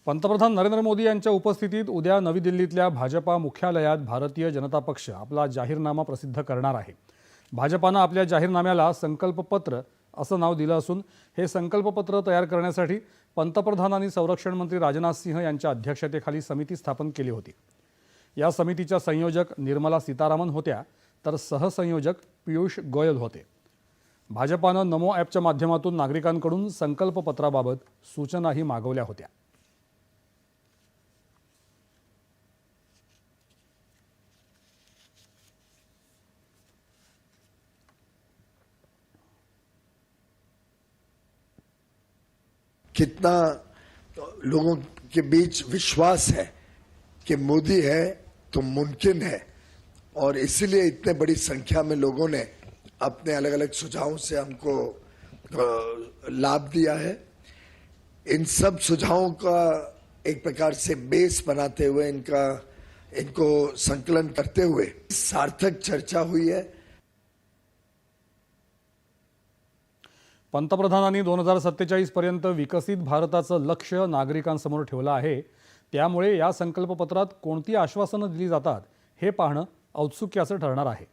पंतप्रधान नरेंद्र मोदी यांच्या उपस्थितीत उद्या नवी दिल्लीतल्या भाजपा मुख्यालयात भारतीय जनता पक्ष आपला जाहीरनामा प्रसिद्ध करणार आहे। भाजपानं आपल्या जाहीरनाम्याला संकल्पपत्र असं नाव दिलं असून हे संकल्पपत्र तयार करण्यासाठी पंतप्रधानांनी संरक्षण मंत्री राजनाथ सिंह यांच्या अध्यक्षतेखाली समिती स्थापन केली होती। या समितीच्या संयोजक निर्मला सीतारामन होत्या, तर सहसंयोजक पीयूष गोयल होते। भाजपानं नमो ॲपच्या माध्यमातून नागरिकांकडून संकल्पपत्राबाबत सूचनाही मागवल्या होत्या। कितना लोगों के बीच विश्वास है कि मोदी है तो मुमकिन है, और इसीलिए इतने बड़ी संख्या में लोगों ने अपने अलग अलग सुझावों से हमको लाभ दिया है। इन सब सुझावों का एक प्रकार से बेस बनाते हुए इनको संकलन करते हुए सार्थक चर्चा हुई है। पंतप्रधानांनी 2047 पर्यंत विकसित भारताचं लक्ष्य नागरिकांसमोर ठेवलं आहे। त्यामुळे या संकल्पपत्रात कोणती आश्वासनं दिली जातात हे पाहणं औत्सुक्याचं ठरणार आहे।